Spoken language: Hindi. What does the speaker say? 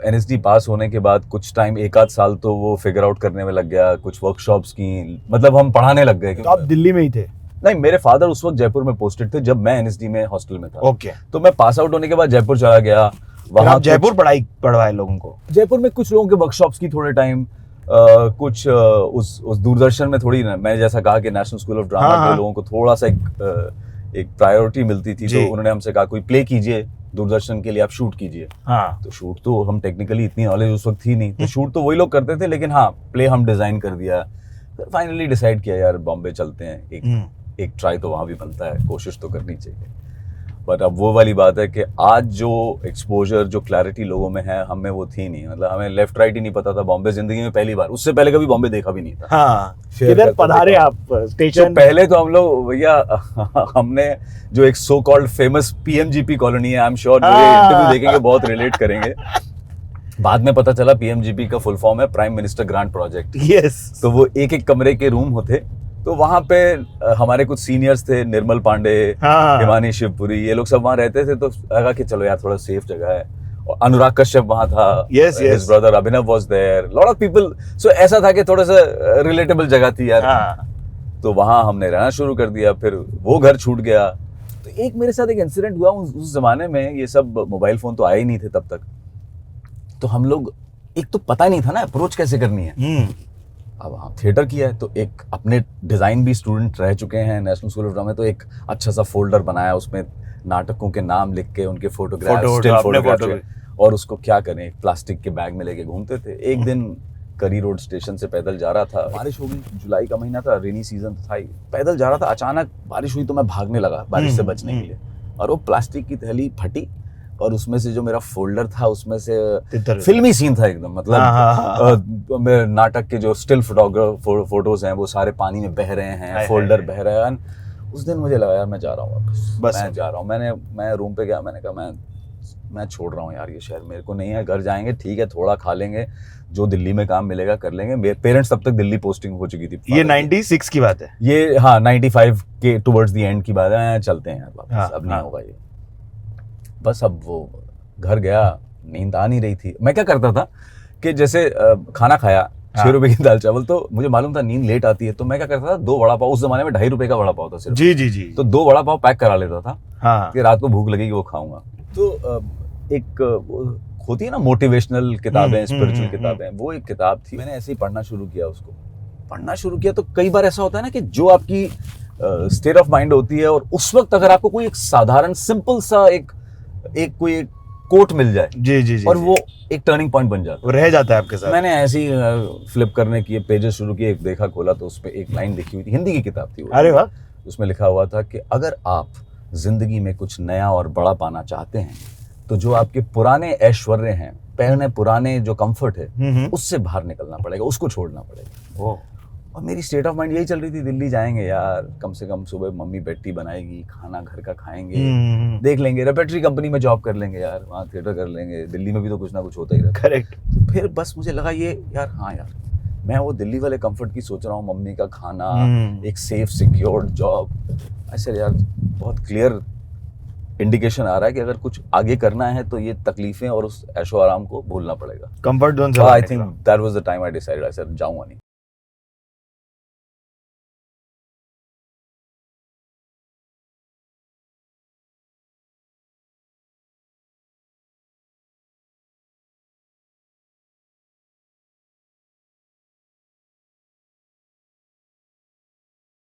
एनएसडी पास होने के बाद कुछ टाइम, एक आध साल तो वो फिगर आउट करने में लग गया, कुछ वर्कशॉप्स की, मतलब हम पढ़ाने लग गए। तो आप दिल्ली में ही थे? नहीं, मेरे फादर उस वक्त जयपुर में पोस्टेड थे जब मैं एनएसडी में हॉस्टल में था। ओके। तो मैं पास आउट होने के बाद जयपुर चला गया। वहाँ जयपुर पढ़वाए लोगों को? जयपुर में कुछ लोगों के वर्कशॉप्स की थोड़े टाइम, कुछ उस दूरदर्शन में थोड़ी, मैंने जैसा कहा कि नेशनल स्कूल ऑफ ड्रामा के लोगों को थोड़ा सा एक प्रायोरिटी मिलती थी, तो उन्होंने हमसे कहा कोई प्ले कीजिए दूरदर्शन के लिए, आप शूट कीजिए। हाँ। तो शूट तो हम टेक्निकली इतनी नॉलेज उस वक्त थी नहीं, तो शूट तो वही लोग करते थे, लेकिन हाँ प्ले हम डिजाइन कर दिया। फिर फाइनली डिसाइड किया यार बॉम्बे चलते हैं, एक ट्राई तो वहाँ भी बनता है, कोशिश तो करनी चाहिए। बट अब वो वाली बात है कि आज जो एक्सपोजर, जो क्लैरिटी लोगों में है, हमें वो थी नहीं। मतलब हमें लेफ्ट राइट ही नहीं पता था। बॉम्बे जिंदगी में पहली बार, उससे पहले कभी बॉम्बे देखा भी नहीं था। हाँ। किधर पधारे आप स्टेशन? तो पहले तो हम लोग भैया हमने जो एक so called famous PMGP colony है, आई एम श्योर जो ये इंटरव्यू देखेंगे बहुत रिलेट करेंगे। बाद में पता चला पीएमजीपी का फुल फॉर्म है prime minister grant project. Yes. तो वो एक एक कमरे के रूम होते, तो वहां पे हमारे कुछ सीनियर्स थे, निर्मल पांडे, हिमानी शिवपुरी, ये लोग सब वहां रहते थे। तो लगा कि चलो यार थोड़ा सेफ जगह है। और अनुराग कश्यप वहां था, his brother Abhinav was there, lot of people. So ऐसा था कि थोड़ा सा रिलेटेबल जगह थी यार। तो वहां हमने रहना शुरू कर दिया। फिर वो घर छूट गया। तो एक मेरे साथ एक इंसिडेंट हुआ, उस जमाने में ये सब मोबाइल फोन तो आए ही नहीं थे तब तक। तो हम लोग, एक तो पता नहीं था ना अप्रोच कैसे करनी है। अब हाँ थिएटर किया है तो एक अपने डिजाइन भी स्टूडेंट रह चुके हैं नेशनल स्कूल ऑफ ड्रामा में, तो एक अच्छा सा फोल्डर बनाया, उसमें नाटकों के नाम लिख के, उनके फोटोग्राफ, और उसको क्या करें, प्लास्टिक के बैग में लेके घूमते थे। एक दिन करी रोड स्टेशन से पैदल जा रहा था, बारिश हो गई, जुलाई का महीना था, रेनी सीजन था ही, पैदल जा रहा था, अचानक बारिश हुई तो मैं भागने लगा बारिश से बचने के लिए, और वो प्लास्टिक की थैली फटी और उसमें से जो मेरा फोल्डर था उसमें से फिल्मी सीन था एकदम, मतलब नाटक के जो स्टिल फोटोज हैं वो सारे पानी में बह रहे हैं, फोल्डर बह रहा है। उस दिन मुझे लगा यार मैं जा रहा हूँ वापस, मैं जा रहा हूँ। मैं रूम पे गया, मैंने कहा मैं छोड़ रहा हूँ यार, ये शहर मेरे को नहीं है। घर जाएंगे ठीक है, थोड़ा खा लेंगे, जो दिल्ली में काम मिलेगा कर लेंगे। मेरे पेरेंट्स तब तक दिल्ली पोस्टिंग हो चुकी थी। ये 96 की बात है ये? हाँ 95 के टुवर्ड्स द एंड की बात है। चलते हैं यार वापस, अब नहीं होगा ये। बस अब वो घर गया, नींद आ नहीं रही थी। मैं क्या करता था कि जैसे खाना खाया 6 रुपए की दाल चावल, तो मुझे मालूम था नींद लेट आती है, तो मैं क्या करता था 2 वड़ा पाव, उस जमाने में 2.5 रुपए का वड़ा पाव था सिर्फ। जी। तो 2 वड़ा पाव पैक करा लेता था कि रात को भूख लगेगी वो खाऊंगा। तो एक होती है ना मोटिवेशनल किताबें, स्पिरिचुअल किताबें, वो एक किताब थी, मैंने ऐसे ही पढ़ना शुरू किया। उसको पढ़ना शुरू किया तो कई बार ऐसा होता है ना कि जो आपकी स्टेट ऑफ माइंड होती है, और उस वक्त अगर आपको कोई एक साधारण सिंपल सा एक कोट मिल जाए, जी, और वो एक टर्निंग पॉइंट बन जाता है, वो रह जाता है आपके साथ। मैंने ऐसे ही फ्लिप करने की पेजेस शुरू किए, देखा, खोला तो उसमें एक लाइन लिखी हुई थी, हिंदी की किताब थी वो। अरे वाह। उसमें लिखा हुआ था कि अगर आप जिंदगी में कुछ नया और बड़ा पाना चाहते हैं तो जो आपके पुराने ऐश्वर्य हैं, पुराने जो कंफर्ट है, उससे बाहर निकलना पड़ेगा, उसको छोड़ना पड़ेगा। और मेरी स्टेट ऑफ माइंड यही चल रही थी, दिल्ली जाएंगे यार, कम से कम सुबह मम्मी बैठी बनाएगी, खाना घर का खाएंगे, देख लेंगे, रेपेटरी कंपनी में जॉब कर लेंगे यार, वहाँ थिएटर कर लेंगे, दिल्ली में भी तो कुछ ना कुछ होता ही रहता। करेक्ट। तो फिर बस मुझे लगा ये यार, हाँ यार मैं वो दिल्ली वाले कंफर्ट की सोच रहा हूँ, मम्मी का खाना, एक सेफ सिक्योर्ड जॉब। ऐसे यार बहुत क्लियर इंडिकेशन आ रहा है कि अगर कुछ आगे करना है तो ये तकलीफें और उस ऐशो आराम को भूलना पड़ेगा। कंफर्ट जोन से I think that was the time I decided, I said जाऊंगा नहीं।